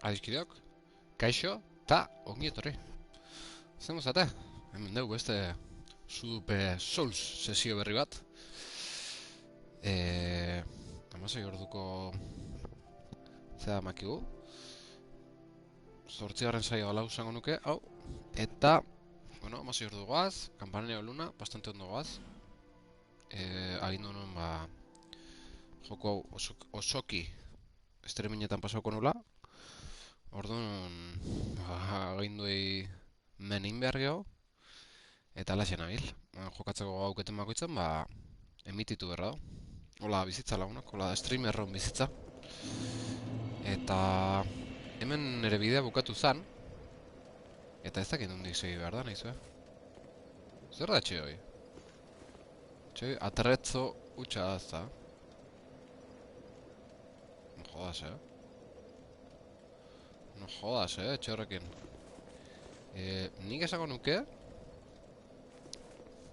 Adiskideok, kaixo, ta ongi etorri. Zer gozate? Hemen dugu beste Sudupe Souls sesio berri bat. Amasei orduko zera makigu. 8. saio gala usango nuke, hau. Eta, bueno, amasei ordu goaz, Campaneo Luna, bastante ondo goaz. Agindu nuen, joko hau osoki streamingetan pasauko nula. Orduan, aginduei menin behar geho, eta alaxen nabil. Jokatzeko gauketen bakoitzen, emititu berra da. Hola bizitza lagunak, hola streamerron bizitza. Eta hemen nire bidea bukatu zan, eta ez dakit nondik segi behar da, nahizue. Zer da txe hoi? Txe hoi, aterretzo utxa da ez da. No jodas, No jodas, etxe horrekin. Nik esango nuke,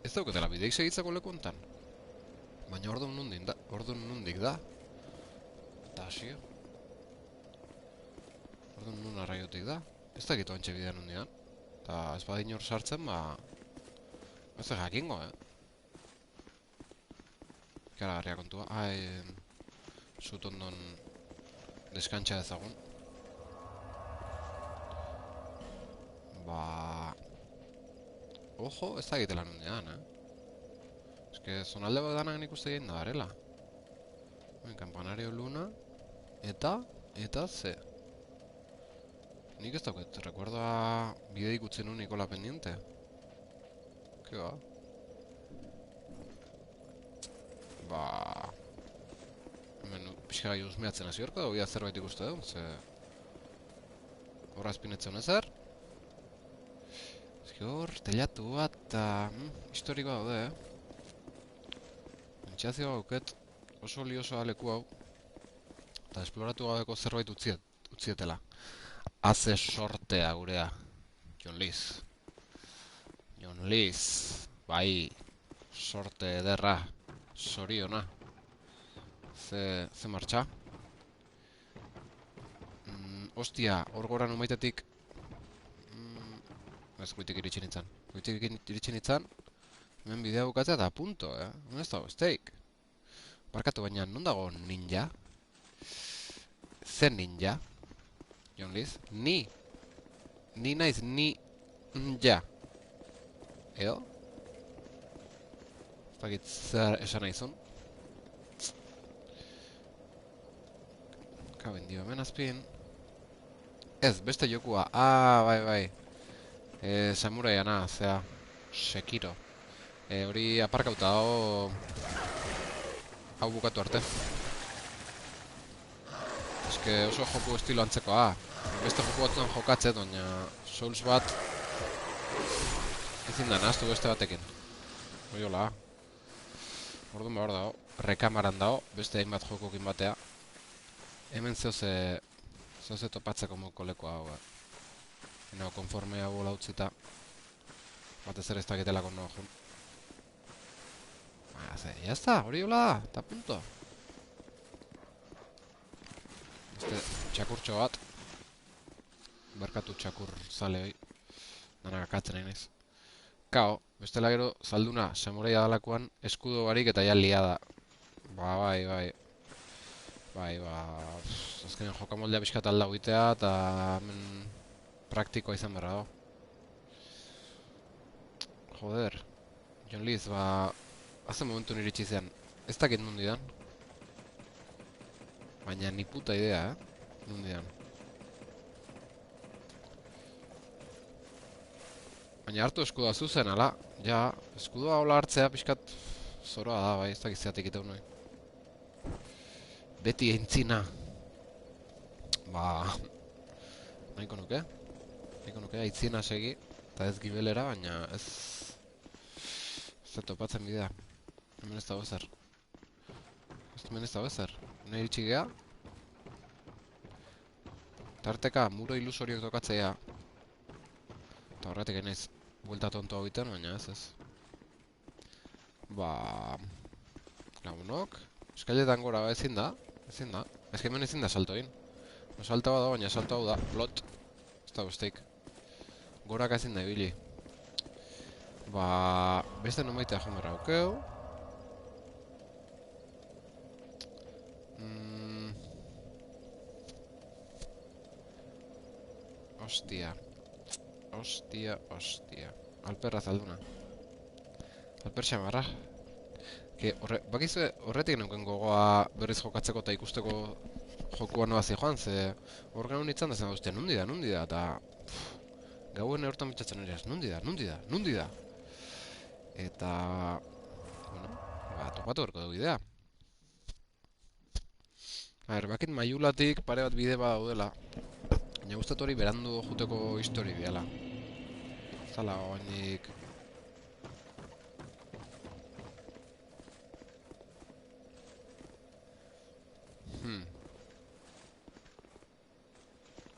ez dauketela bideik segitzako leku hontan. Baina orduan nondik da. Eta hasio. Orduan nun arraiotik da. Ez dakit oantxe bidea nondian. Eta ez badin hor sartzen, ez da jakingo, Ikaragarria kontua. Zut ondon deskantxa ezagun. Ojo, ez dakitela nondian, Eske, zonalde bat danak nik uste egin da, arela. Campanario Luna. Eta ze. Nik ez dauket, recuerda bideik utzen un Nikola pendiente. Ke hemen pixka gai uzmeatzen hasi horko, da zerbait ikuste dut, ze horra espinetzen ezer. Ezki hor, telatu bat, historikoa daude, Entxeazio gauket oso liosoa leku hau, eta esploratu gabeko zerbait utzietela. Haze sortea gurea. Jon Liz. Jon Liz. Bai, sorte ederra. Soriona. Ze martxa. Ostia, hor gora numaitetik. Ez goitik iritsi nintzen. Goitik iritsi nintzen. Hemen bidea bukatzea eta punto, Hemen ez dago, steak. Barkatu baina, non dago ninja? Zer ninja? Jon Liz? Ni naiz ninja. Edo? Ez dakit zer esan nahizun. Kaben dio, hemen azpien. Ez, beste jokua. Bai. Samuraiana, zera, Sekiro. Hori aparkauta, hau bukatu arte. Eske oso joku estilo antzekoa. Beste joku batzuan jokatzet, baina Souls bat ezin da nahaztu beste batekin. Oiola. Orduan behar dago, rekamaran dago, beste hainbat jokokin batea. Hemen zehoze topatzeko moko lekoa hau. Hena konforme hau lautzita. Batez ere ez dakitelako noa jun. Jazta, hori hola da, eta punto. Beste txakurtxo bat. Barkatu txakur zale hoi. Danak akatzen nahi naiz. Kao, bestela gero, zalduna, samurai adalakoan, eskudo barik eta ja liada. Bai. Azkenean jokamoldea pixkat alda guitea, eta hemen praktikoa izan berra dago. Joder, Jon Liz, haze momentu niritsi zean, ez dakit nondidan. Baina ni puta idea, nondidan. Baina hartu eskudoa zuzen, ala. Ja, eskudoa hola hartzea pixkat zoroa da, bai, ez dakit zeatik itau noi. Beti aintzina. Nahiko nuke. Aitzina segi, eta ez gibelera, baina ez topatzen bidea. Hemen ez dago ezer. Hemen iritsi geha. Tarteka muro ilusoriok tokatzea. Eta horretik enaiz buelta tontoa egiten, baina ez. Lagunok. Eskailetan gora ezin da. Ez hemen ezin da salto egin. Salta bada, baina salta hau da. Lot. Ez da besteik. Gorak ezin da ibili. Ba... Beste nomaitea jomerra aukeu. Ostia. Ostia. Alperra zalduna. Alper xamarra. Bakizue horretik neuken gogoa berriz jokatzeko eta ikusteko jokua noa joan, ze hor genuen nintzen da zen guztia, nundi da, eta gauen hortan bitzatzen eraz, nundi da. Eta, bueno, ba, topatu horko du bidea. Bakit maiulatik pare bat bide bat daudela. Baina gustatu hori berandu juteko histori diala. Zala, oainik...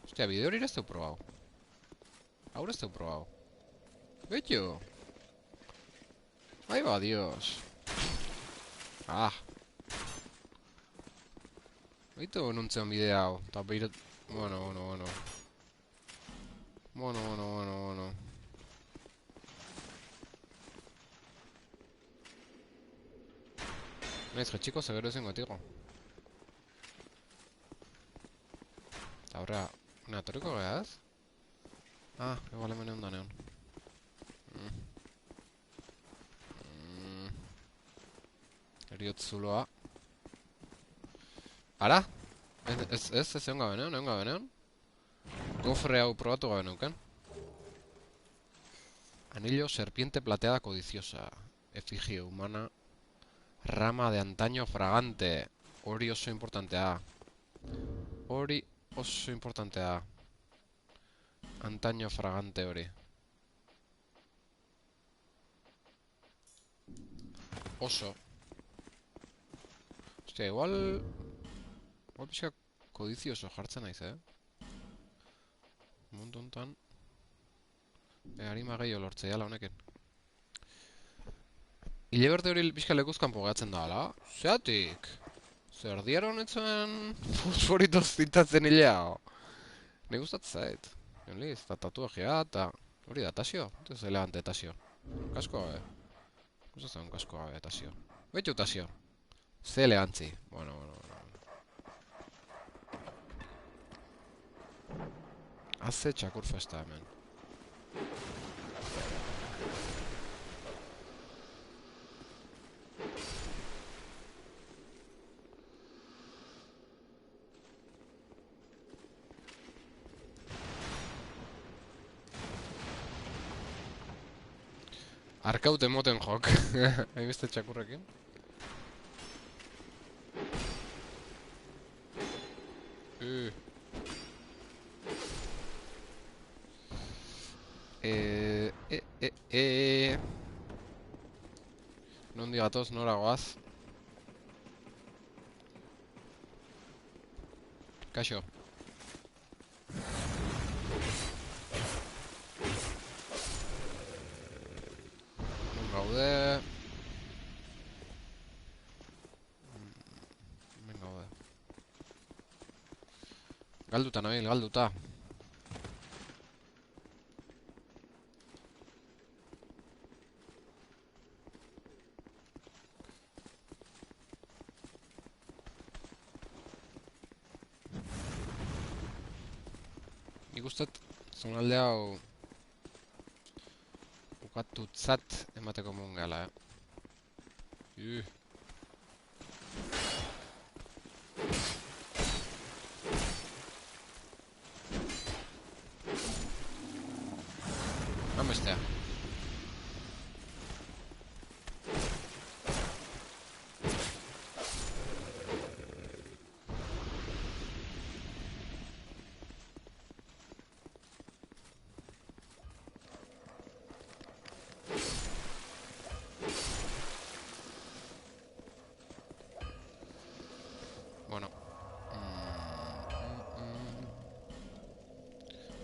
Hostia, bide hori ez deu probau. Hau ez deu probau. Betxo! Ahí va, Dios. Ah. Baitu nuntzean bide hau. Eta behirat... Bueno. Naiz, jetxiko zegero ezen gotigo. Eta horrea... Neatoriko geaz? Ah, igual hemen egon da neon. Eriot zuloa. Ara? Ez egon gabe neon? Gofre hau probatu gabe neuken. Anillo serpiente plateada codiciosa. Efigie humana. Rama de antaño fragante. Hori oso importantea. Antaño fragante hori. Oso. Hostia, igual pixka kodizioso jartzen naiz, Mundu hontan. Harima gehiago lortzea la honekin. Ile berde hori pixka lekuzkan pogatzen da, ala? Zeatik? Zer diara honetzen fosforitos zintatzen hilea? Ne gustatzen zait. Liz, eta tatuajea, eta... Hori da, tasio? Ez elegante tasio. Kasko gabe. Gustatzen kasko gabe tasio. Betxu tasio. Ze elegantzi. Bueno. Haze txakur festa hemen. Arkaut emoten jok. Hainbeste txakurrekin. Nondi gatoz, nora goaz. Kaixo. Non gaude. Hemen gaude. Galduta, Nabil, galduta. Nik ustet, zonalde hau ukatutzat emateko mon gala, Bestea. Bueno.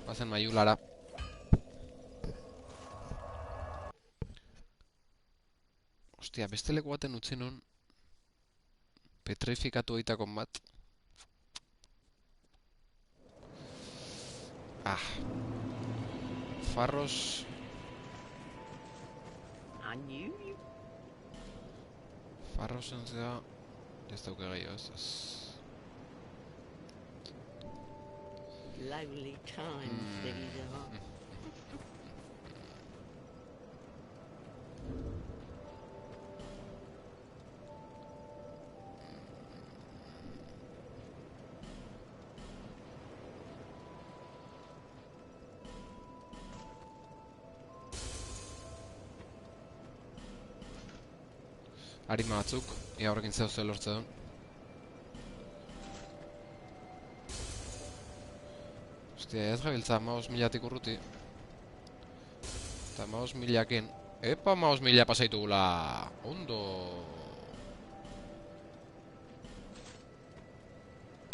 Pasen maiulara. Hostia, beste leku baten utzi nun petrifikatu eitakon bat. Ah. Farros... I knew you. Farrosen zea... Ez dauke gehiago ez. Lonely times these are. Arima batzuk, ia horrekin zeu zer lortze duen. Ostia, ez gabiltza 15.000-tik urruti. Eta 15.000-akin. Epa, 15.000 pasaitugula! Ondo!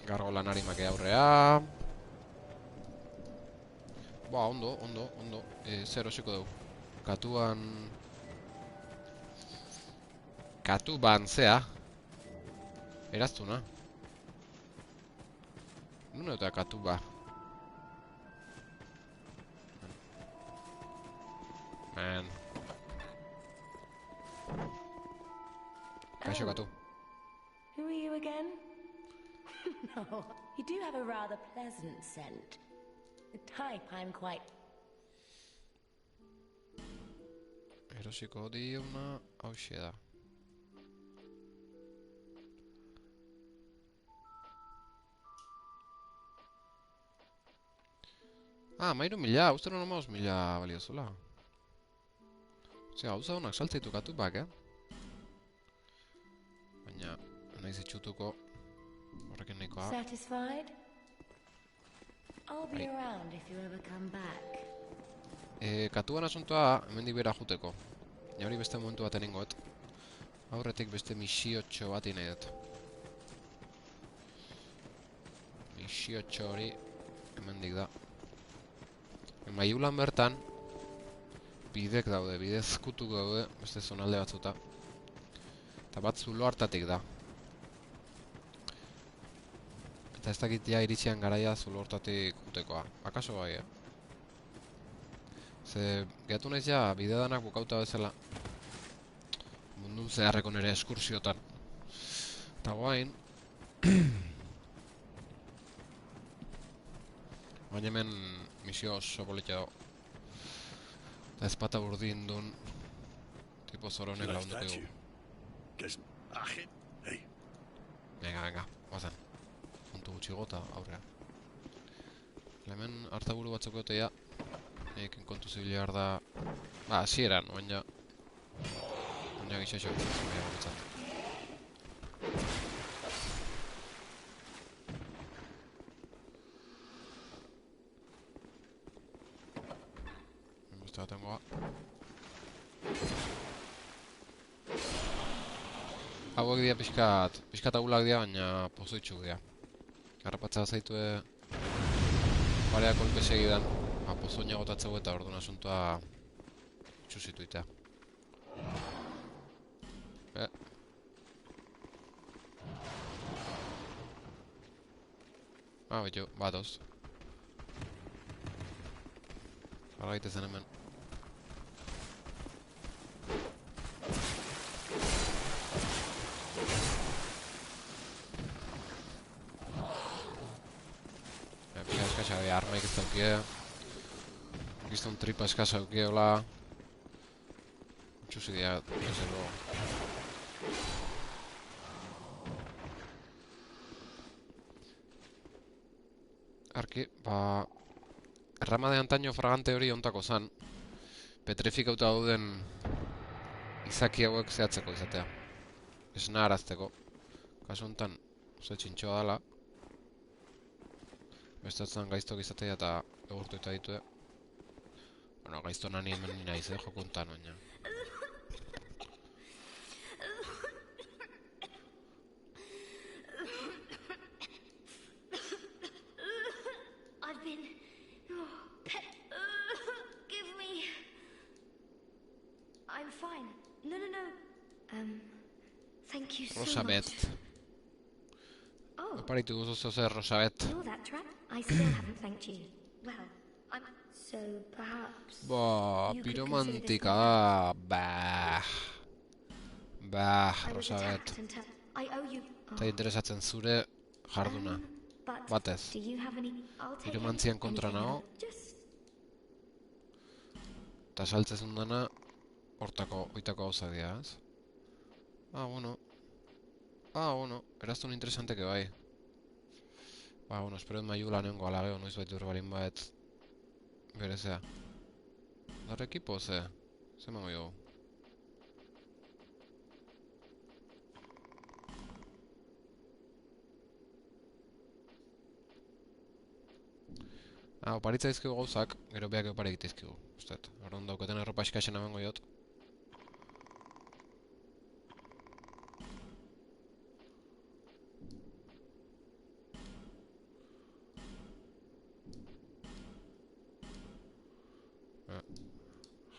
Gargolan arimak aurrea. Ba, ondo. Zer osiko dugu. Katuban zea. Eraztuna. Nune eta katuba. Man. Kaixo katu. Who are you again? No, you do have a rather pleasant scent. The type I'm quite... Erosiko diona hauxe da. Ah, 13.000, uste non 15.000 balio zula. Osea, gauza honak saltzaitu katubak, Baina, naiz itxutuko horrekin nahikoa. Satisfied? I'll be around if you ever come back. Katuan asuntoa hemendik bera juteko. Ja hori beste momentu baten ingoet. Aurretik beste misiotxo bat nahi dut. Misiotxo hori hemendik da. Maiulan bertan bidek daude, bidezkutuk daude beste zonalde batzuta. Eta bat zulo hartatik da. Eta ez dakit ja iritsian garaia zulo hartatik jutekoa. Akaso bai, Ze, gehatu naiz ja, bide danak bukauta bezala mundun zeharreko nire eskursiotan. Eta guain baina hemen misio oso politia dago. Eta ezpata burdin duen tipo zoronek lagunduko dugu. Venga, guazen. Kontu gutxi gota aurrea. Hemen hartaburu batzuk egotea ekin kontu zibili behar da... Ba, hasieran, baina gixaxo baina guretzat. Beste baten goa. Hauek dira pixkat agulak dira, baina pozoitxuk dira. Harrapatzea zaitue parea kolpe segidan. Pozoina gotatzeu eta orduan asuntoa txusitu itea. Beto, batoz. Gara gaitezen hemen. Pika eskaxa gara armaik ez daukie. Gizton tripa eskasa aukiola. Txusi dira, desde luego. Arki, ba... Errama de antaño fragante hori ontako zan. Petrifikauta dauden izaki hauek zehatzeko izatea. Esna arazteko. Kasu honetan, oso txintxoa dala. Bestatzen gaiztok izatea eta egurtu eta ditue. Bueno, gaizto nani hemen naiz, jokuntan, baina. I've been... give me... I'm fine. No. Thank you so Rosabet. much. Oh. Oparitu guzu zer Rosabet. You're that trap? I still haven't thanked you. Well, So perhaps Ba, you could consider this piromantika my da. Bah. Bah, I was Rosabet. attacked and I owe you. Eta interesatzen zure jarduna. But Batez. do you have any? I'll take Piromantzien kontra anything nago. else. Just Eta saltzen dana oitako gauzak dira, ez? Bueno. Bueno. Eraztun interesante que bai. Bueno, espero dut maiu lanengo alageo, noiz bait urbalin bat berezea. Dar ekipo, ze? Ze mango jogu? Oparitza dizkigu gauzak, gero beak opare egitezkigu, ustet. Orduan dauketen erropa eskaxen abango jot.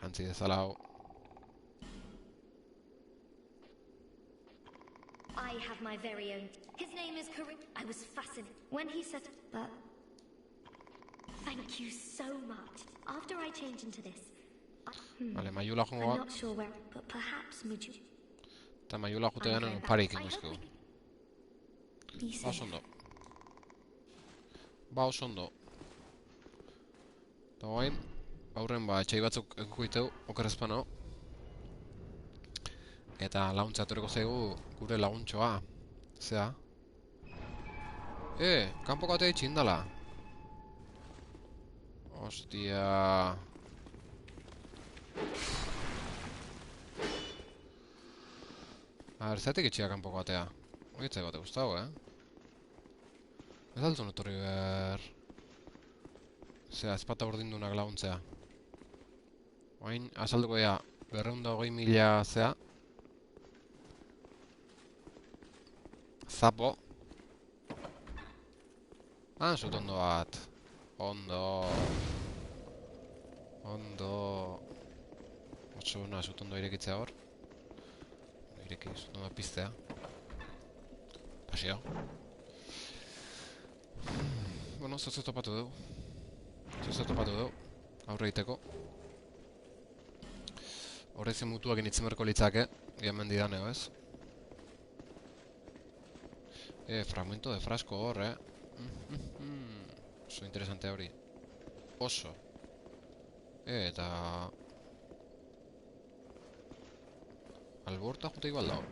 Jantzi dezala hau. I have my very own. His name is Karim. I was fascinated when he said, but thank you so much. After I change into this, Vale, maiula I'm jongoa. not sure where, but perhaps Muju. Eta maiula jute I'm garen going back. oparik I hope inguzkigu. Be Ba safe. oso ondo. Ba oso ondo. Eta guain, aurren etxai batzuk ekuiteu, okerrezpano. Eta laguntza etorriko zaigu gure laguntxoa. Zea. Kanpoko atea itxindala. Ostia. Zertik itxia kanpoko atea. Oitzai bate guztau, Ez altzun etorri behar. Zea, ezpata urdindunak laguntzea. Oain, azalduko ea, 220.000 zea. Zapo. Zut ondo bat. Ondo. Otso, zut ondo irekitzea hor. Ireki, zut ondo piztea. Pasio. Bueno, zozo topatu dugu. Aurre egiteko. Horrezen mutuak initzen berko litzake. Hemen didaneo, ez? Fragmento de frasco hor, Oso interesante hori. Oso. Eta... Alborta jute igual dago.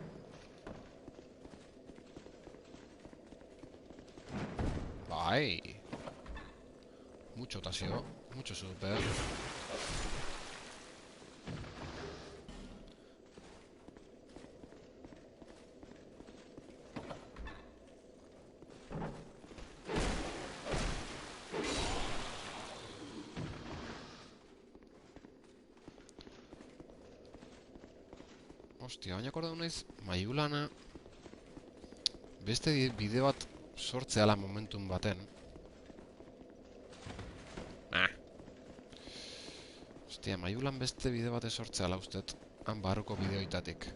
Bai. Mucho tasio. Mucho super. Ostia, baina akordatu naiz, maiulana beste bide bat sortzeala momentum baten. Ostia, maiulan beste bide bat sortzeala ustet, han barruko bideoitatik.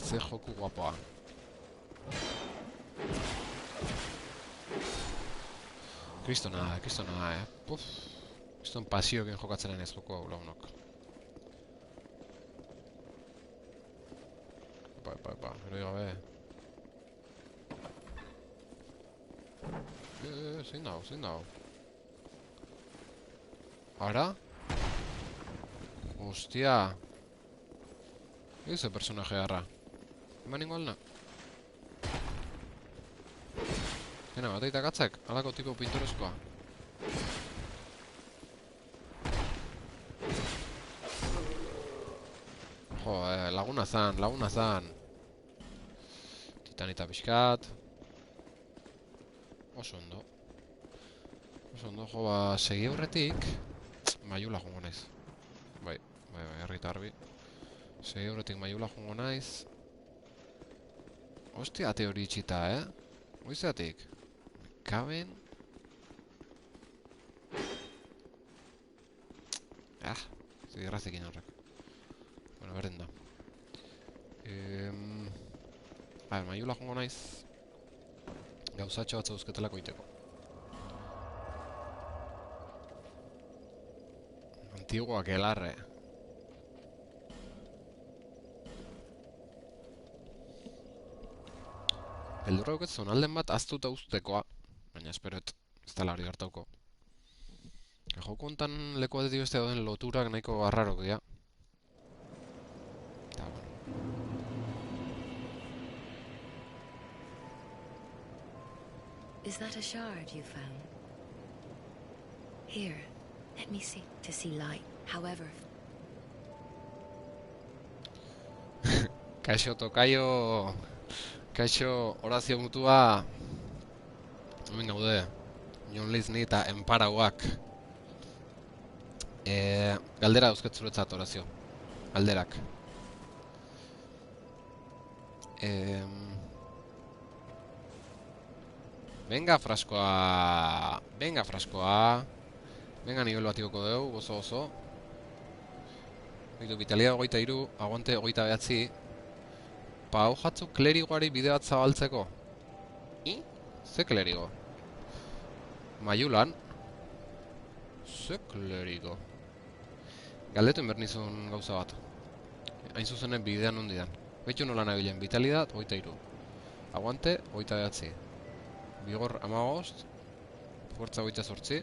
Ze joku guapoa. Kristona, Puf. Kriston pasioekin jokatzen ez joko hau lagunok. Heroi gabe. Zein dago. Ara? Ostia. Eze personaje harra. Eman ingo alna. Gena, bat egitak atzak, alako tipo pintoreskoa. Jo, laguna zan. Titanita pixkat. Oso ondo, jo, segi aurretik. Maiula jongo naiz. Bai, herrita harbi. Segi aurretik maiula jongo naiz. Ostia, ate hori itxita, Oizatik. Kaben. Zigarrazekin horrek. Bueno, berdin da. Maiula jongo naiz. Gauzatxo bat zauzketelako iteko. Antigua aquelarre. Beldurra duket zonalden bat aztuta uztekoa. Baina esperoet, ez dela hori hartauko. Joko honetan leku bat beste dauden loturak nahiko arrarok dira. Eta, bueno. Is that a shard you found? Here, let me see. To see light, however. Kaixo tokaio... Kaixo horazio mutua... Hemen gaude. Jon Lizni eta Enparauak. Galdera dauzket zuretzat horazio. Galderak. Venga fraskoa... Venga fraskoa... Venga nivel bat igoko dugu, oso. Bitu, vitalidad 23, aguante 29. Pa hau jatzu klerigoari bide bat zabaltzeko. Ze klerigo? Maiulan. Ze klerigo? Galdetu inbernizun gauza bat. Hain zuzenen bidean hundidan. Beitu nola nabilen, vitalidad 23. Aguante 29. Vigor 15. Fuerza 28.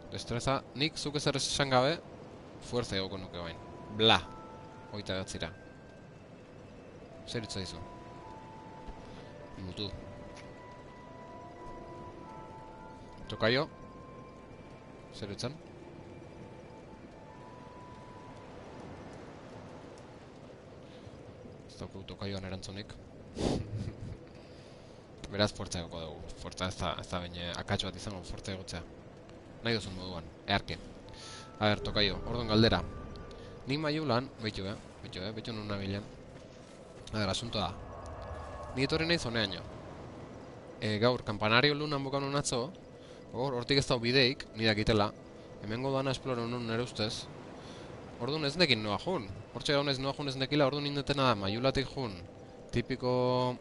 Destreza, nik zuk ezer esan gabe, fuerza egoko nuke bain. Bla. 29ra. Zer hitza dizu? Mutu. Tokaio? Zer hitzan? Ez dauku tokaioan erantzunik. Beraz, fuerza egoko dugu. Fuerza ez da baina akatsu bat izango, fuerza egotzea. Nahi duzun moduan, eharki. A ber, tokaio, orduan galdera. Ni maiulan, beitu nun nabilen. A ber, asunto da. Ni etorri nahi zoneaino. Gaur, kampanario lunan bukan atzo, hortik ez dau bideik, ni dakitela. Hemengo dana esploro nun nere ustez. Orduan ez nekin noa jun. Hortxe gaunez noa jun ez nekila, orduan indetena da, maiulatik jun. Tipiko...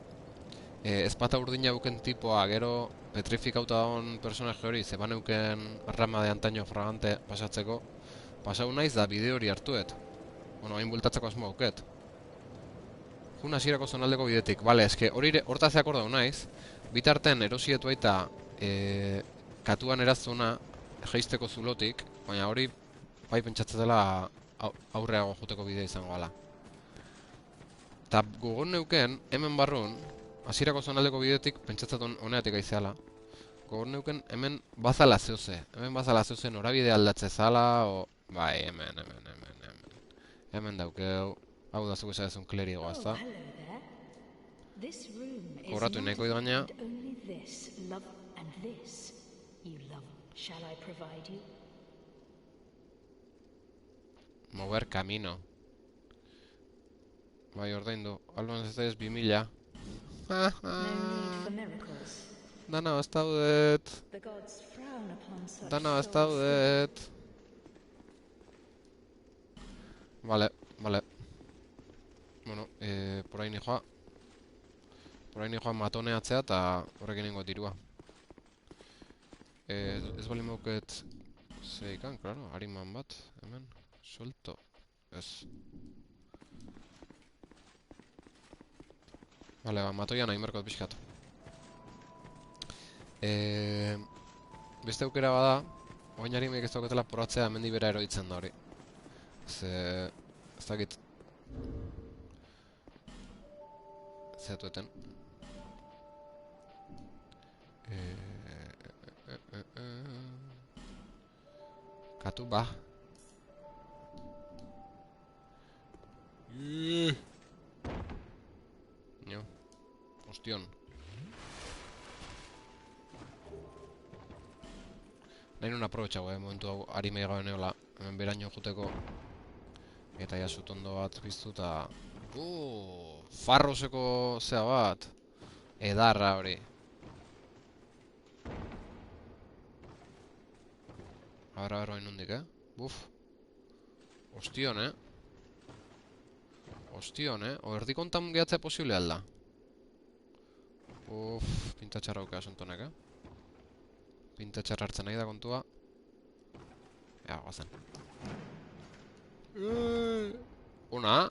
ezpata urdina buken tipoa, gero petrifikauta dagoen personaje hori, zeban euken rama de antaño fragante pasatzeko, pasau naiz da bide hori hartuet. Bueno, hain bultatzeko asmo auket. Jun hasierako zonaldeko bidetik, bale, eske hortaz akordau naiz, bitarten erosietu aita katuan erazuna jeisteko zulotik, baina hori bai pentsatzatela aurreago joteko bidea izango gala. Ta gogon neuken, hemen barrun, hasierako zonaldeko bidetik pentsatzat honeatik aizeala. Gogon neuken hemen bazala zeuze. Hemen bazala zeuze norabide aldatze zala, o... Bai, hemen. Hemen daukeu. Hau da zuke zaizun klerigoa, ezta? Kobratu nahiko gaina. Mover camino. Bai, ordaindu. Alban ez da ez 2000. Dana baztaudet. Dana baztaudet. Vale. Bueno, por ahí nijoa. Por ahí nijoa matoneatzea eta horrekin ingo dirua. Ez bali mauket zeikan, claro, hariman bat, hemen, suelto. Ez. Vale, ba, matoia nahi merkot pixkat. Beste aukera bada, oain harimek ez dauketela poratzea hemendi bera eroitzen da hori. Ez dakit. Zeatueten. Katu ba. Nio. Ostion. Nahi nun aprobetxago, momentu hau harimei gabe neola. Hemen beraino juteko. Eta jasut ondo bat biztu eta... Farroseko zea bat. Edarra hori. A ber, bain nondik, Buf. Ostion, Ostion, O erdik ontan gehatzea posible alda. Pintatxarra aukea asuntonek, Pintatxarra hartzen nahi da kontua. Ea, guazen. Ona.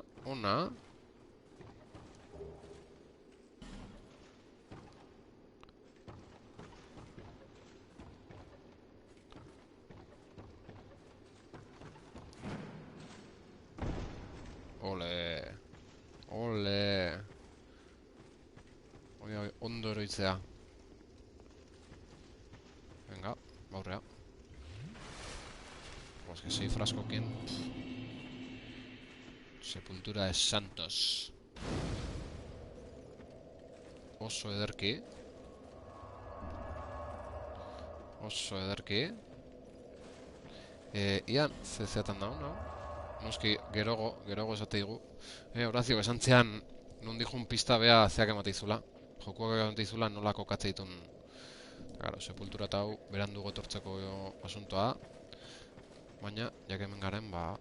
Ole. Oi, ondo eroitzea. Venga, aurrea. Pues que sei fraskokin. Sepultura de Santos. Oso ederki. Ian, zezeatan dago, no? Noski, gerogo esateigu. Horazio, esan zean, non dijun pista bea zeak emateizula. Jokuak emateizula nola kokatze ditun. Claro, sepultura eta hau berandu gotortzeko asuntoa. Baina, jak hemen garen, ba,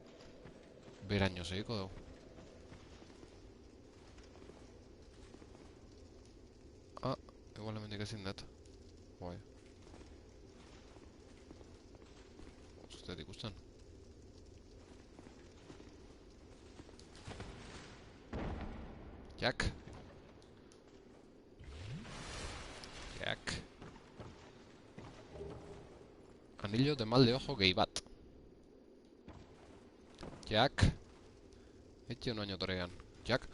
beraino segiko dugu. Igual hemendik ezin dut. Guai. Zuzetet ikusten. Jak. Anillo de mal de ojo gehi bat. Jak. Etxe noaino torean. Jak.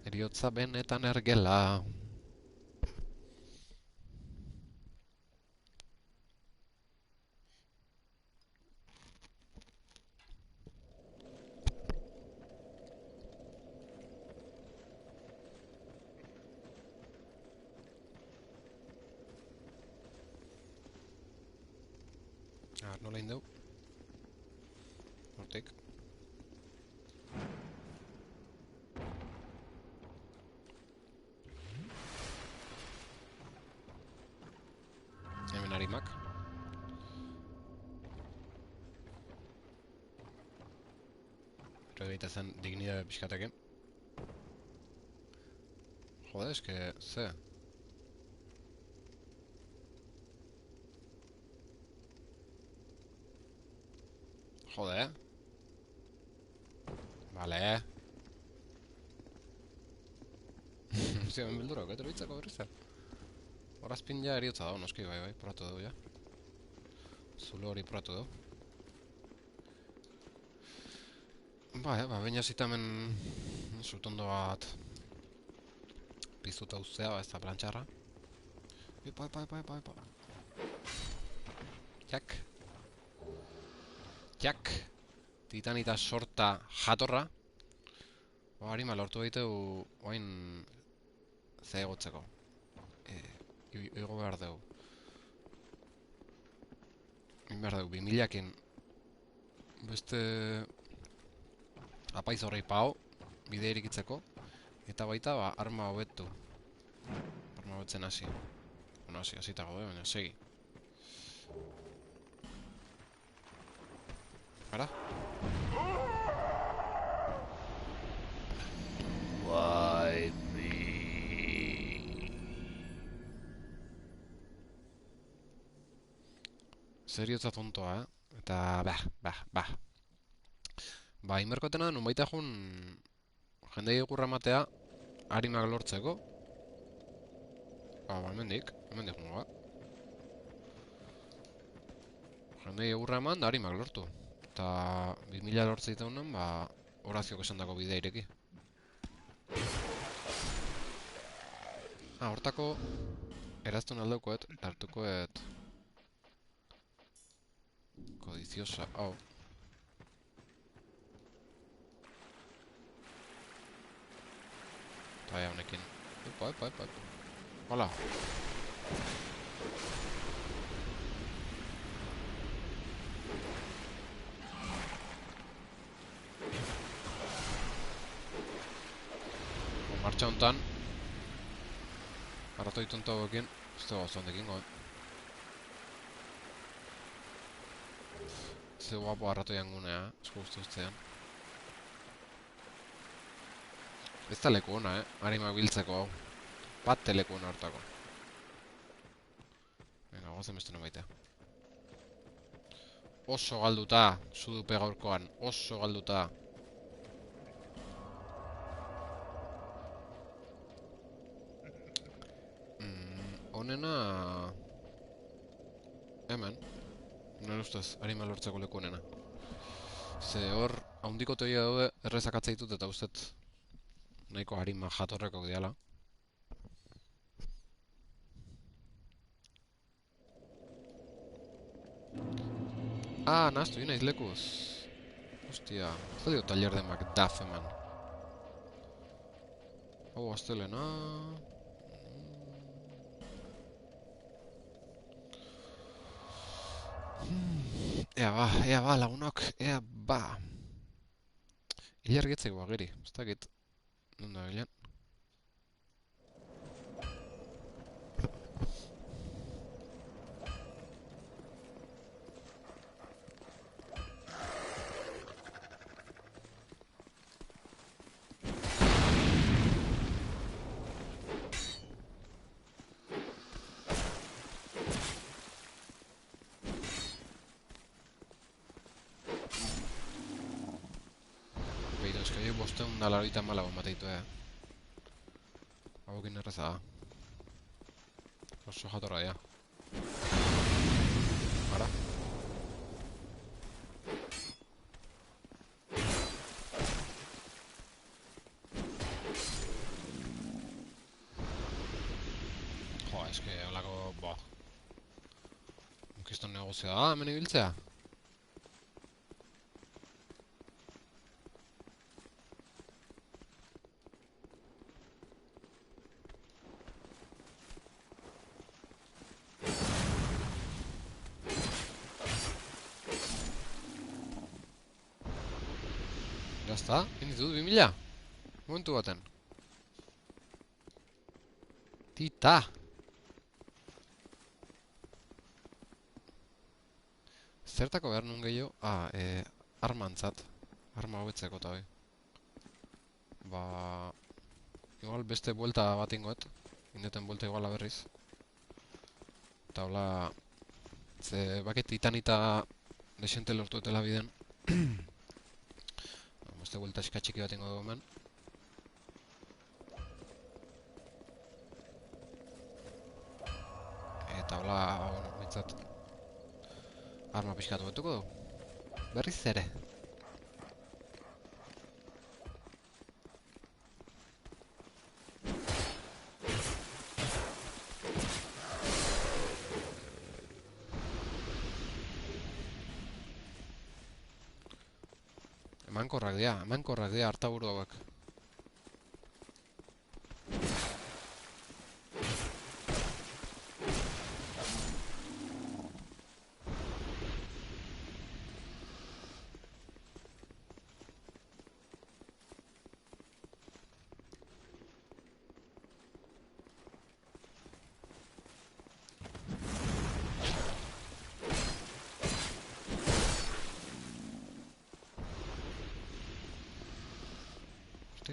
Eriotza benetan ergela. Nola indeu? Hortik. Hemen harimak. Pero egite zen dignidade pixkatekin. Jode, eske, ze? Jode. Vale. Ziren bildurok, teroitzako berrizte. Horazpin ja eriotza dago, noski, bai, probatu dugu, ja. Zulo hori probatu dugu. Ba, baina zitamen zutondo bat piztuta uztea, ez da plantxarra. Epa. Jak. Titanita sorta jatorra. Harima lortu behiteu oain ze egotzeko. Ego behar dugu. Egin behar dugu, 2000-akin beste apaiz horrei pao, bide irikitzeko. Eta baita, ba, arma hobetu. Arma hobetzen hasi. Bueno, hasita gaude, baina segi. Ara? Why me? Seriotza tontoa, Eta, Ba, inberkotena nun baita jun jendei egurra matea harimak lortzeko. Ba, hemendik jungo, Jendei egurra eman da harimak lortu. Eta 2000 lortze ditaunen, ba, Horaziok esan dako bidea ireki. Hortako eraztun aldeukoet, hartukoet kodiziosa, hau. Eta ja honekin. Epa. Hola. Martxa hontan arratoi tonto hauekin ez dugu gauza hondekin, Ze guapo arratoian gunea, asko guztu ustean. Ez da leku ona, Arimak biltzeko hau. Bat leku ona hortako. Venga, gozen beste nomaitea. Oso galduta, sudupe gaurkoan. Oso galduta. Honena... Hemen. Nire ustez, Arima lortzeko leku honena. Ze hor, haundiko teoia daude errezak atzaitut eta ustet nahiko Arima jatorrekok diala. Ah, nahaztu, naiz lekuz. Hostia, ez da dio taller de Macduff hemen. Hau, astelena... Ea ba, lagunok, ea ba. Ilar getzeko ageri, ez dakit. Nunda bilen. Beito, eska jo bosteun da laroita malago mateitu, Hauekin erreza da. Oso jatorra dira. Ara. Jo, eske holako, boh. Kiston negozioa da, hemen ibiltzea. Jazta, inditut, 2000? Momentu baten. Tita! Zertako behar nun gehiago? Armantzat. Arma hobetzeko eta hoi. Ba... Igual beste buelta bat ingoet. Indeten buelta iguala berriz. Eta hola... Ze baket titanita desente lortu etela biden. Beste buelta eskatxiki bat ingo dugu hemen. Eta hola, bueno, bintzat... Arma pixkatu betuko du. Berriz ere. Emankorrak dira hartaburu hauek.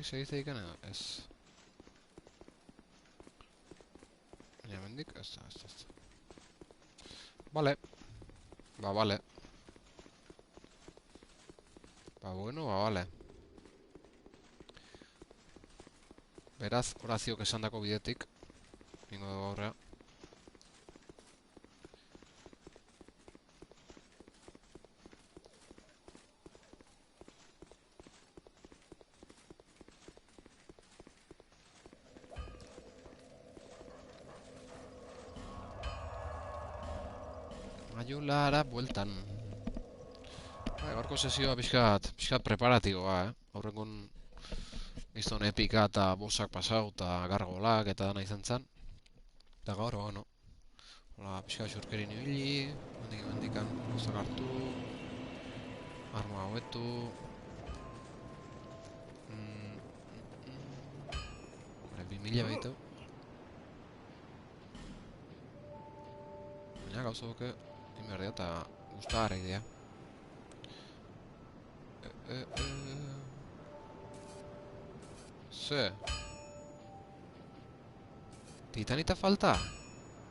Segize ikan edo? Ez. Baina mendik? Ez da. Bale. Ba, bale. Ba, bueno, ba, bale. Beraz, Horaziok esandako bidetik. Ingo dugu aurrea. Lara bueltan. Gaurko sesioa pixkat preparatiboa, Aurrengon gizton epika eta bossak pasau eta gargolak eta dana izan zen. Eta gaur, bueno, pixkat xurkerin ibili, mendikan, bostak hartu, arma hobetu. Hore, 2000 behitu. Baina gauza boke, inberdea eta guztagarra idea. Ze? Titanita falta?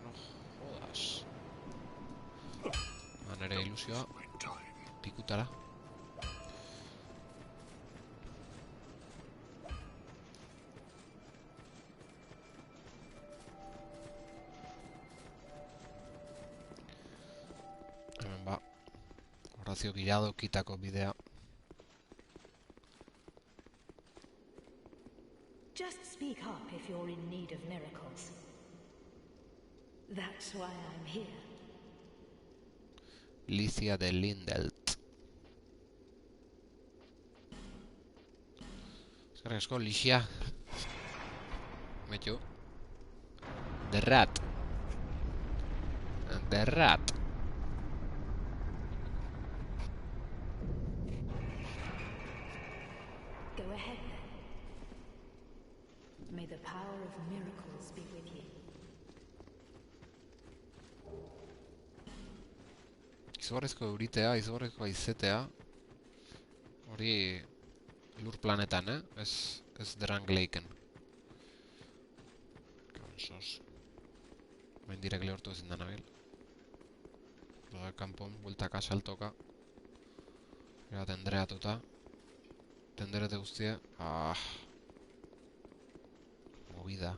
No jodas. Nere ilusioa pikutara. Hemen ba, Horazio Giradokitako bidea. Just speak up if you're in need of miracles. That's why I'm here. Licia de Lindelt. Eskerrik asko, Licia. Metxo. The Rat. The Rat. Go ahead then. May the power of miracles be with you. Izugarrizko euritea, izugarrizko haizetea. Hori lur planetan, Ez Drangleiken. Kansos. Mendirek lehortu ezin da nabil. Kanpon, bueltaka, saltoka. Era tendreatuta. Tenderete guztie. Movida.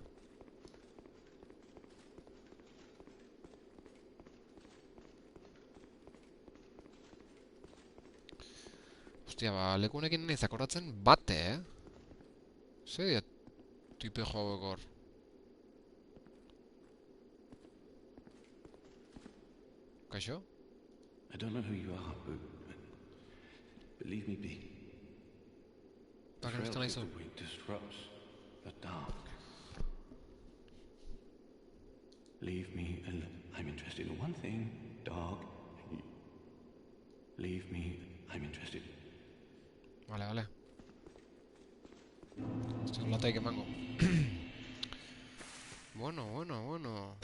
Hostia, ba, lekunekin nahiz akordatzen bate, Zer dira tipe hauek hor? Kaixo? I don't know who you are, but leave me be. The Bak, nebizten frailty nahizu. of the weak disrupts the dark. Leave me alone. I'm interested in one thing, dog. Leave me. I'm interested. Vale, vale. Esto lataik emango. Bueno. Bueno.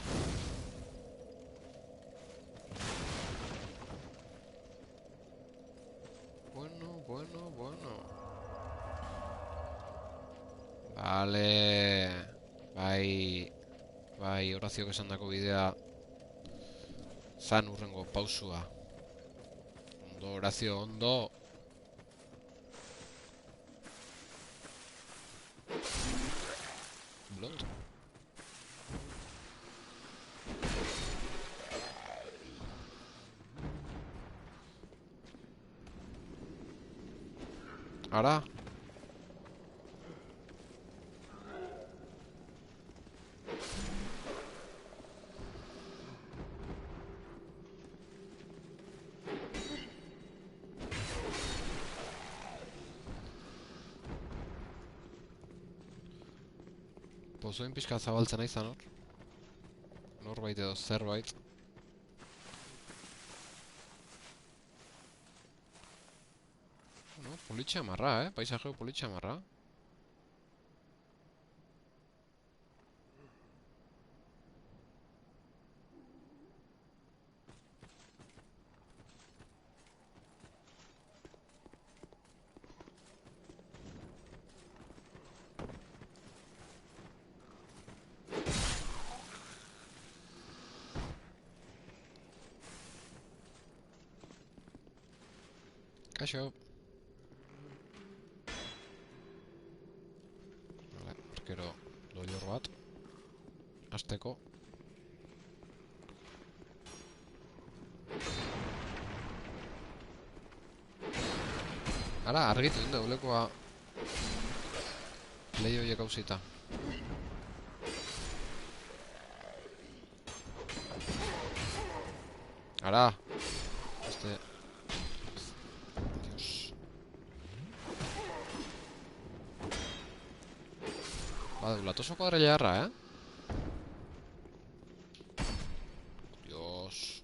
Vale. Bai, Horaziok esan dako bidea zan urrengo pausua. Ondo, Horazio, ondo. Blood. Ara. Pozoin pixka zabaltzen aizan hor. Norbait edo zerbait. Bueno, politxe amarra, paisajeo politxe amarra. Kaixo. Vale, arkero doior bat. Azteko. Ara, argitu dinde, ulekoa lehioiek hauzita. Ara! Este... Dios. Badu, latoso kuadrilla Dios.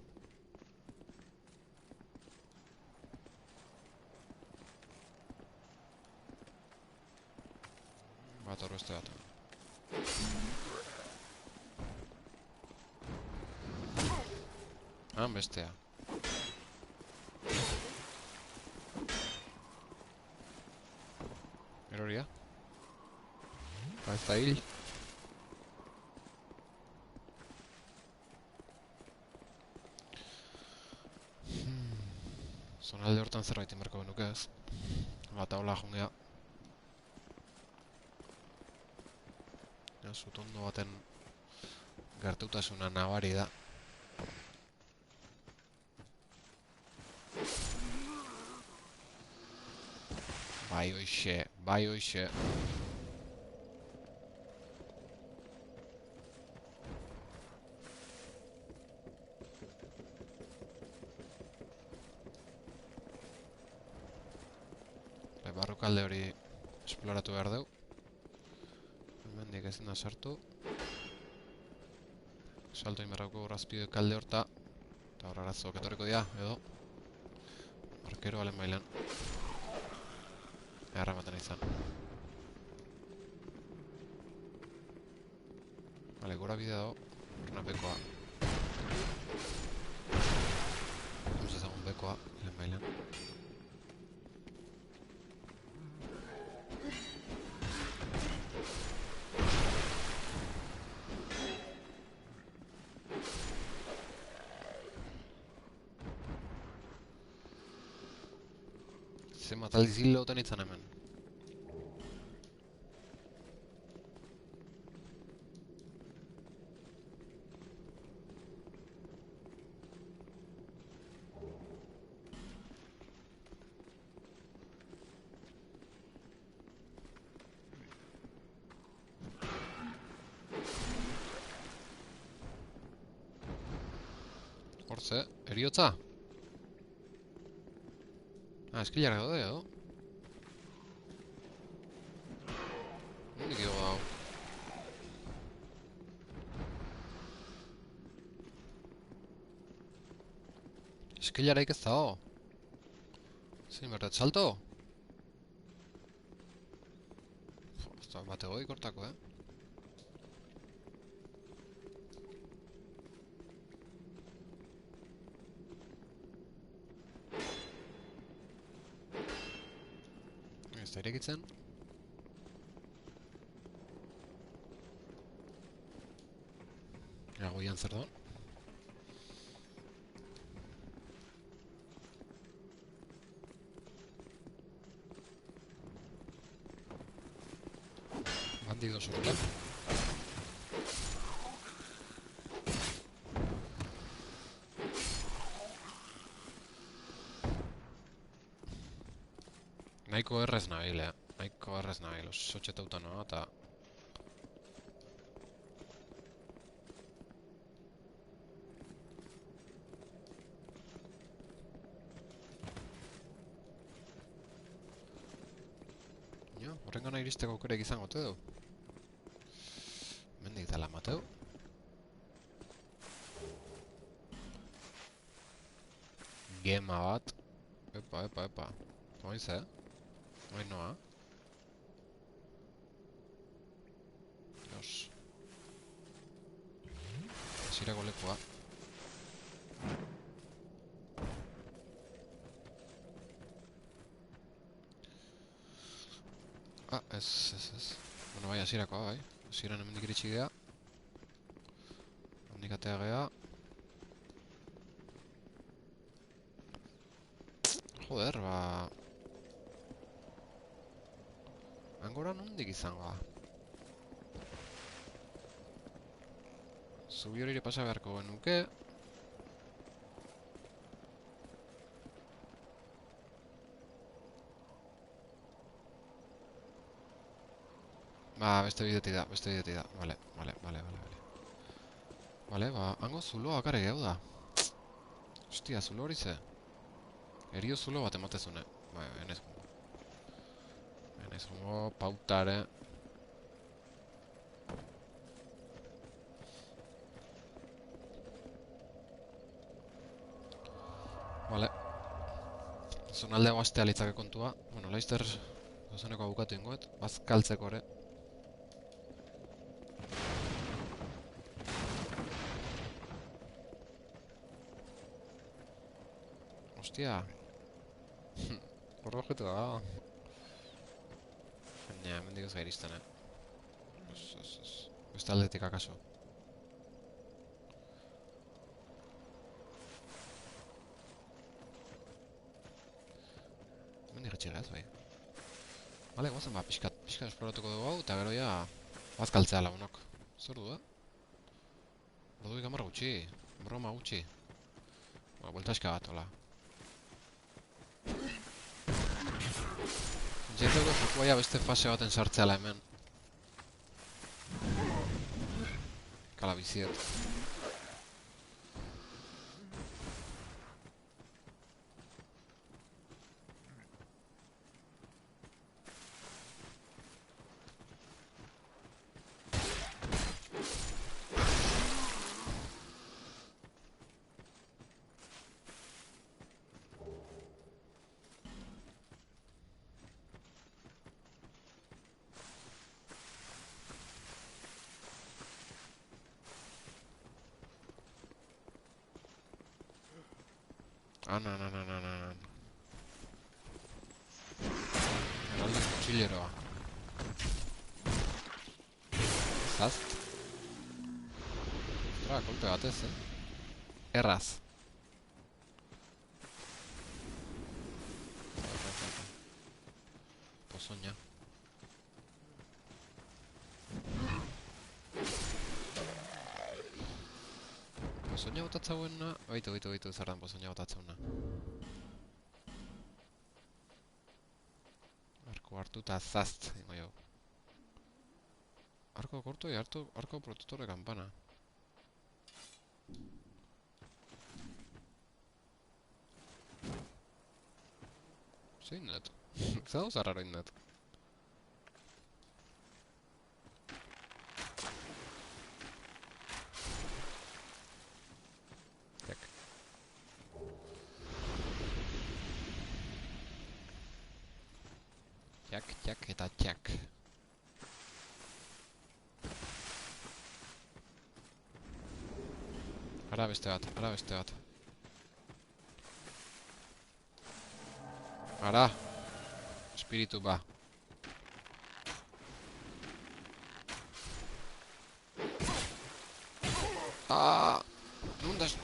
Bat hor beste bat. Bestea. Eroria. ez da hil. Zonalde hortan zerbait inberko genuke ez. Bata hola jungea. Zutondo baten gertutasuna nabari da. Bai hoixe, bai hoixe. Barrukalde hori esploratu behar dugu. Hemendik ezin da sartu. Salto inberrako urrazpide kalde horta. Eta hor arazoak etorriko dira, edo. Arkero alen bailan. Erramaten izan. Bale, gora bidea dago. Ornapekoa. Duz ezagun bekoa, alen bailan. Zenbat aldiz hil loten itzan hemen. Hortze, eriotza? Eskilarra daude edo? Nondik igo hau? Eskilaraik ez dago? Zein berret, salto? Ez da bat egoik hortako, Ez da irekitzen. Goian zer da? Bandido sorta. Nahiko errez nabil, Nahiko errez nabil, oso txetauta noa, eta... Horrengana iristeko aukerek izango ote du. Mendik dela mateu. Gema bat. Epa. Noiz, Noiz noa. Dios. Zirako lekua. Ez. Bueno, bai, azirakoa, bai. Aziran hemendik iritsi gea. Handik atea gea. Joder, ba... Angora nondik izango da. Zubi horire pasa beharko genuke. Ba, beste bidetik da, Vale. Vale, ba, hango zuloa akare gehu da. Ostia, zulo hori ze. Erio zulo bat ematezune. Ba, enez gongo pautare. Vale. Zonalde guaztea litzake kontua. Bueno, laizter gozaneko abukatu ingoet. Bazkaltzeko ere. Hostia. Horro objetu da. Baina, mendik ez gairisten, Ez. Beste aldetik akaso. Hemendik etxegaz, bai. Bale, guazen ba, pixkat esploratuko dugu hau, eta gero ja bazkaltzea lagunok. Zer du, Orduik 10 gutxi, broma gutxi. Ba, bueltaska bat, hola. Jentzeko jokoa beste fase baten sartzeala hemen. Kalabiziet. Anan. Heralde kutxileroa. Zazt. Ostra, kolpe batez, Erraz. Pozoña. Pozoña botatzauena... Baitu, zer dan pozoña botatzauena. Arko hartu eta zazt, ingo jau. Arko korto y arko protector de campana. Zein net? Zer dauz arraroin net? Jak eta jak. Ara beste bat. Ara! Espiritu ba. Nundas...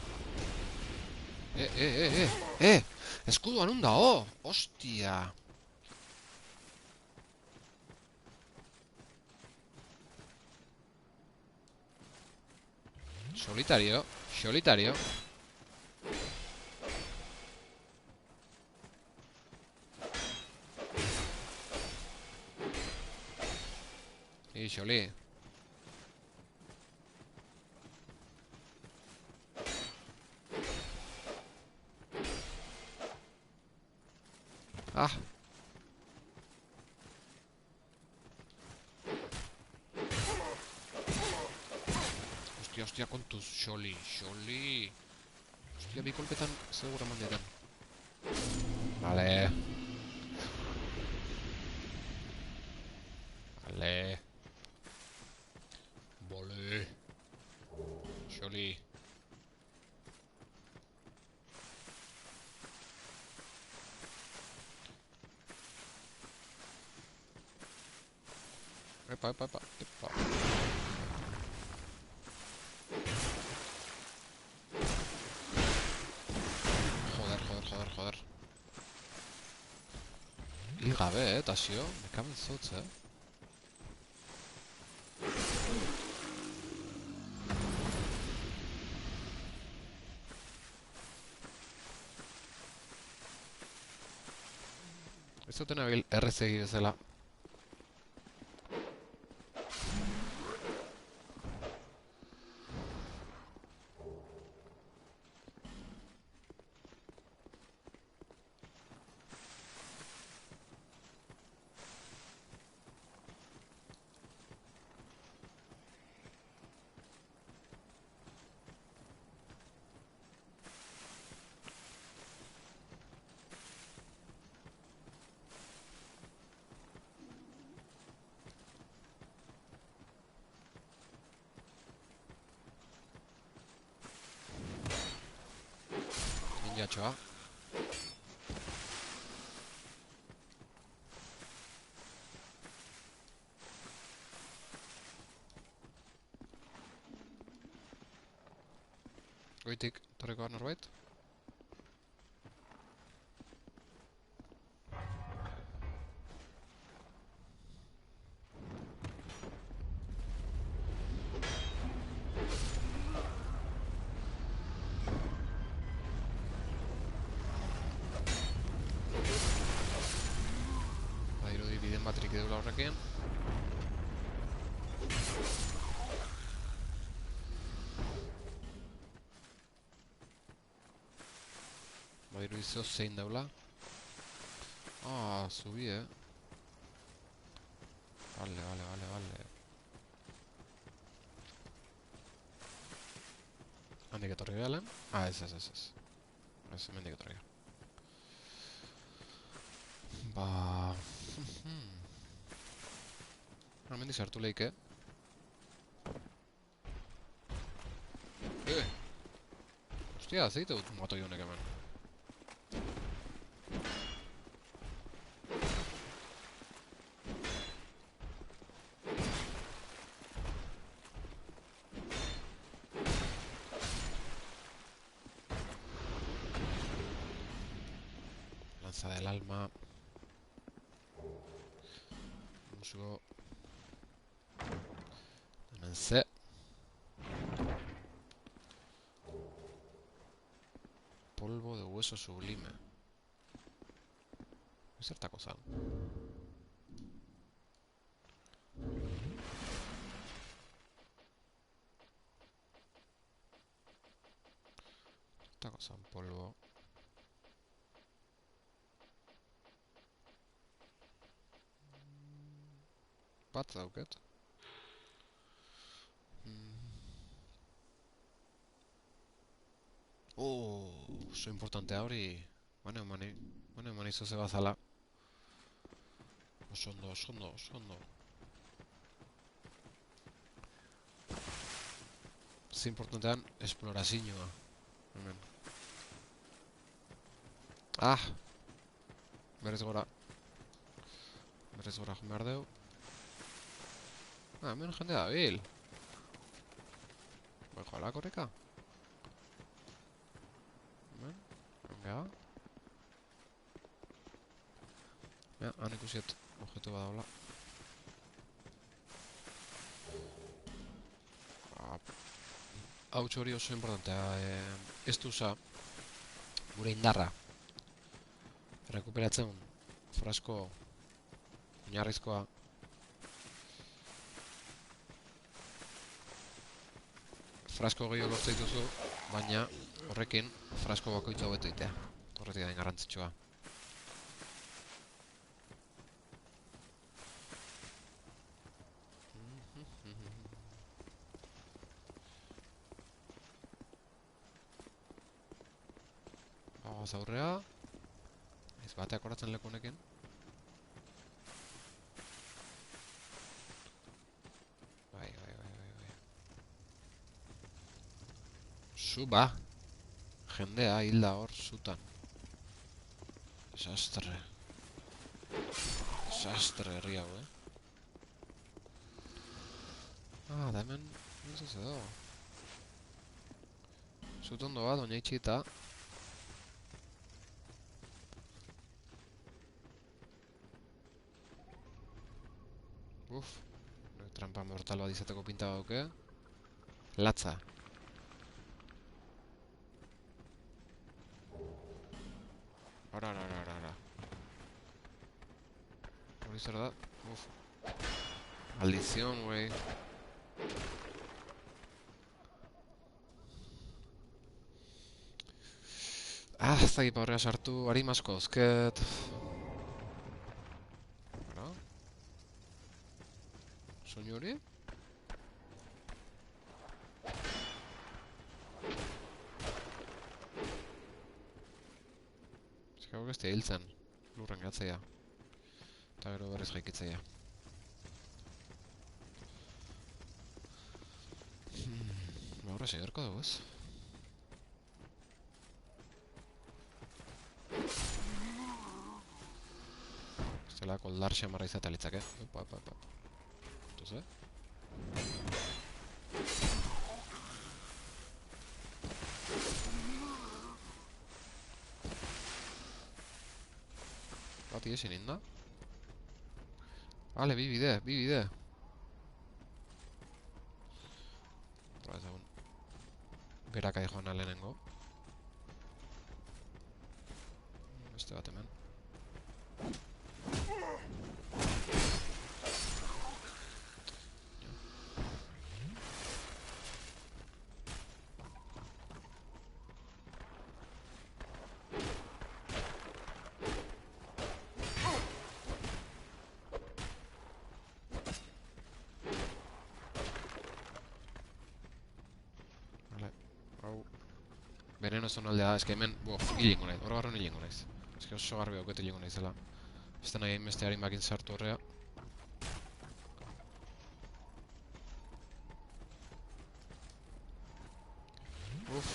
Eskudoa nun da, Ostia! Solitario. Y Xoli. Hostia, kontuz, Xoli. Hostia, bi kolpetan segura mandetan. Vale. Bole. Xoli. Epa. Joder. Hil gabe, Tasio. Mekamen zotz, Ez zuten abil errezegi bezala. Ninjatxoa. Goitik, torriko norbait? Badirudi biden batrik deula horrekin. Badirudi zeo zein daula. Ah, zubi, Vale. Handik etorri galen? Ah, ez. Ez, hemendik etorri gara. Ba... Hemendik sartu lehike. Hostia, zeite dut matoi honek hemen. Lanza del alma. Musgo. Hemen ze. Polvo de hueso sublime. Zertako zan. Zertako zan polvo. Bat dauket. Oso importantea hori. Mani zoze bazala. Oso ondo. Ze importantean esplorazioa. Hemen. Ah! Berez gora joan behar deu. Ah, hemen jende dabil. Bai joala korrika. Hemen, venga. Ja, han ikusiet objetu bat daula. Hau hori oso importantea. Ez duza gure indarra rekuperatzen frasko oinarrizkoa. Frasko gehiago lortzen dituzu, baina horrekin frasko bakoitza hobeto egitea. Horretik da garrantzitsua. Bagoaz aurrea. Ez bateak horatzen leku honekin. Bai. Zu ba. Jendea hilda hor zutan. Desastre herri hau, Ah, da hemen... Ez ez edo. Zutondo bat, oina itxita. Trampa mortal bat izateko pinta dauke. Latza. Ara. Hori zer da? Maldición, wey. Ah, ez dakit horrea sartu. Arimasko, ezket. Ara? Soinu hori? Ezkagok ez hiltzen. Lurren gatzea. Eta gero berriz jaikitzea. Horre segerko dugu ez? Zela koldar xamarra izate alitzake. Opa. Entonces... Bati ezin inda. Vale, bi bide, bi bide. Otra vez egun. Berakai joan lehenengo. Beste bat hemen. Veneno zonaldea da, eske hemen, hilingo naiz, hor barrun hilingo naiz. Eske oso garbi dauket hilingo naizela. Beste nahi hainbeste harinbakin sartu horrea. Uff.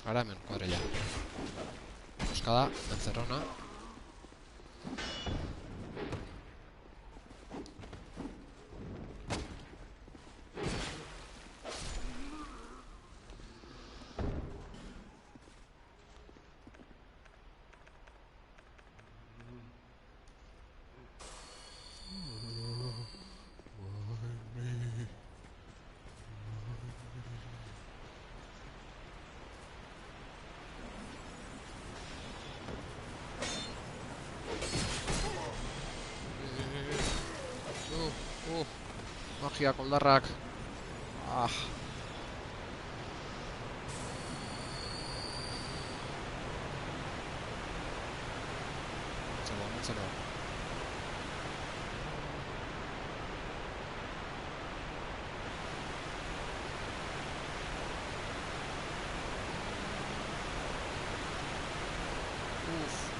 Ara hemen, kuadrilla. Euskada, encerrona. Magia, koldarrak. Ah. Zerba.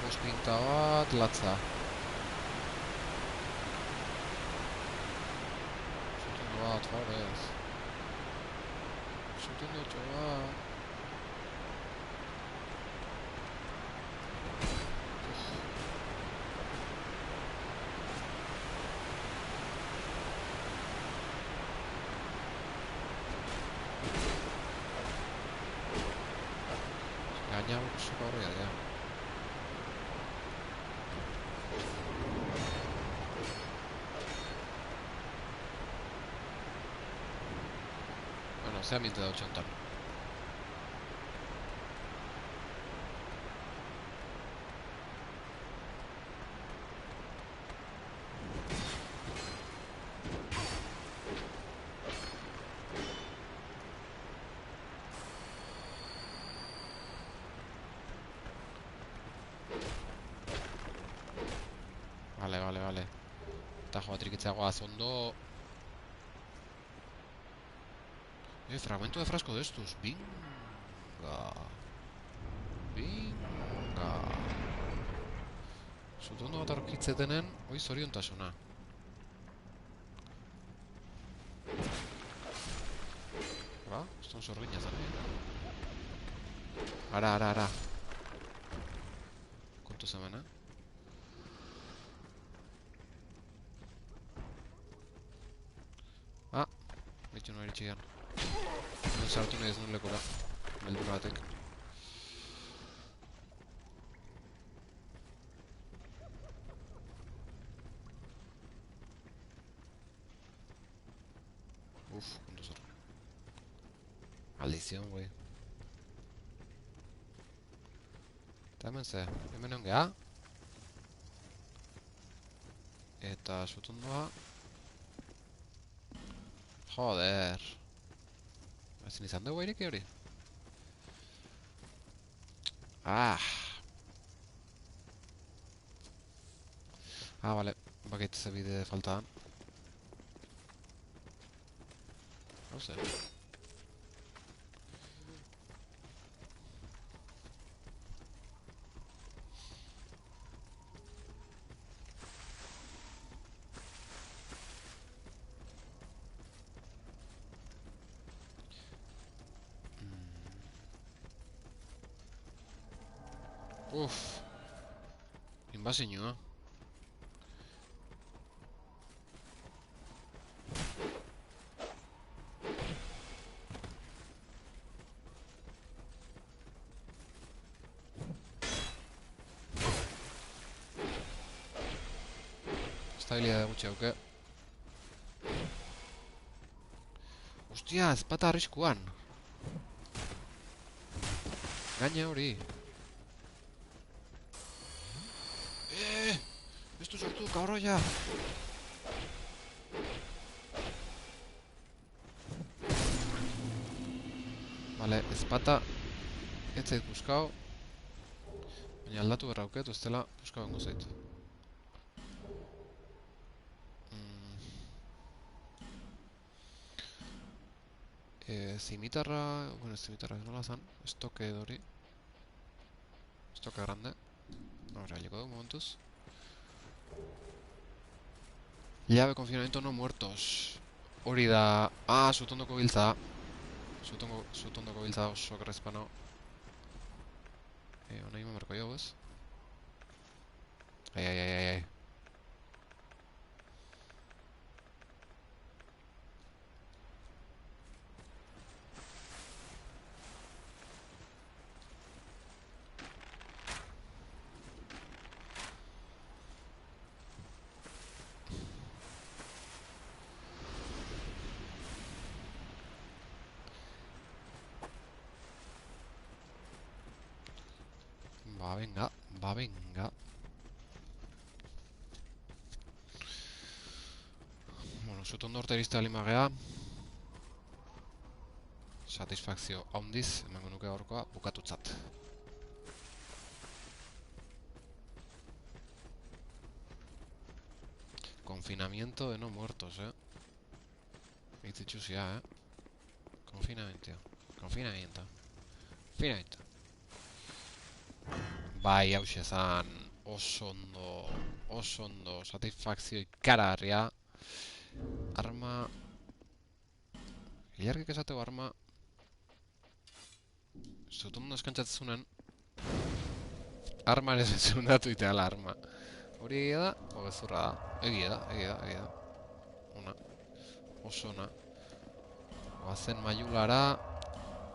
Bost pinta bat, latza. Bat, favorez. Zuten dutxo bat. Gaina oso horria dira. Ze ambiente da honetan. Vale. Eta joa trikitzagoaz ondo. Fragmento de frasco de estos. Venga. Zutondo bat aurkitzetenen, hoi zoriontasuna. Ba, eston zorrina zen. Ara. Kontu zemena. Baitu no eritxigan. Non sartu nahi ez nun lekora. Beldura batek. Kontu zor. Maldizion, güey. Eta hemen ze, hemen egon geha. Eta sutundoa. Joder. Ezin izan dugu ireki hori. Vale. Bakit ze bide faltadan. No sé. Inbazioa. estabilidade gutxi hauke. Ostia, ezpata arriskuan. Gaine hori. Ez du sortu, kabroia! Vale, ezpata ez zait buskau. Baina aldatu berra auket, ez dela buskau bengo zait. Zimitarra... Bueno, zimitarra ez nola zan. Estoke edo hori. Estoke grande. Ahora, llegó dugu momentuz. Llave, confinamiento, no muertos. Hori da... Ah, sutondoko giltza. Sutondoko giltza oso grezpano. Hona ima marko jau, ez? Ai. Ba, venga. Bueno, sutondo orta iriste alima gea. Satisfakzio haundiz, emango nuke gaurkoa bukatutzat. Confinamiento de no muertos, Itzitxuzia, Confinamiento. Bai, hauxe zan, oso ondo, satisfakzio ikaragarria. Arma... Ilargik esateko arma... Zutondo eskantzatzen arma ez zundatu iteala arma. Hori egia da, o gezurra da. Egia da. Ona. Oso ona. Oazen maiulara...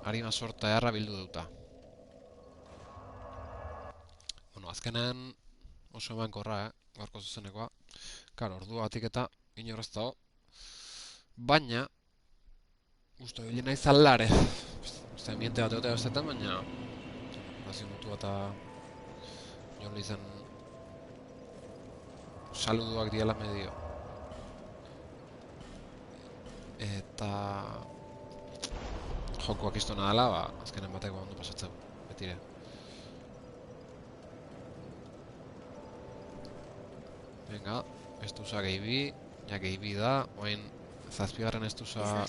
Arima sorta eharra bildu duta. Bueno, azkenean oso emankorra, gaurko zuzenekoa. Karo, ordua batik eta inorrez dago. Baina, uste hile nahi zalare. Uste miente bat egotea bestetan, baina nazio mutu eta Jon Lizen saluduak diela medio. Eta jokoak iztona dela, ba, azkenen batek ondo pasatzeu, betire. Venga, estuza gehibi, ja gehibi da, oain zazpigarren estuza,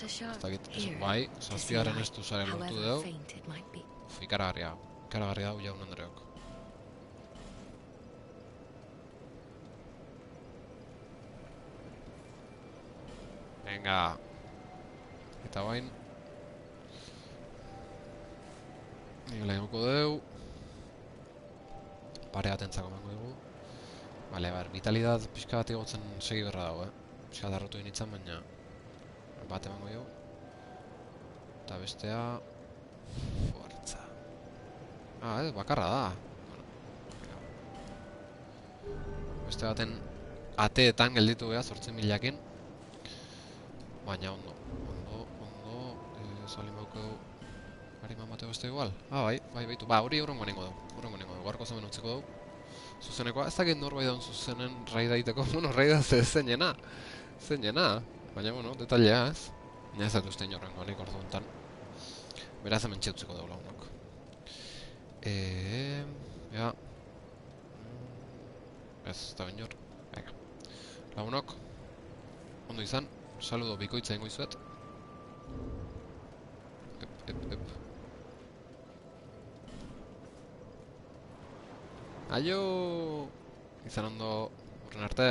bai, zazpigarren estuzaren lortu dugu. Ikaragarria hau jaun Andreok. Venga, eta oain, lehenko dugu, pare bat entzako mango dugu. Bale, vitalidad pixka bat egotzen segi berra dago, Pixka darrotu initzen, baina bat emango jo. Eta bestea... Fuertza. Bakarra da. Beste baten ateetan gelditu beha, 8.000-akin. Baina ondo. Salin bauko harima mateo beste igual. Bai, baitu. Hori urrengo nengo dugu. Guarko zemen utziko dugu. Zuzenekoa, ez dakit norbait daun zuzenen raida iteko. Bueno, raida zenena. Baina, bueno, detailea, ez? Baina ez dut uste inorrengo nik ordu enten. Beraz hemen txeutzeko dugu lagunok. Ja. Ez da inor. Venga. Lagunok. Ondo izan. Saludo bikoitza ingo izuet. Ep. Aio! Izan ondo, urren arte.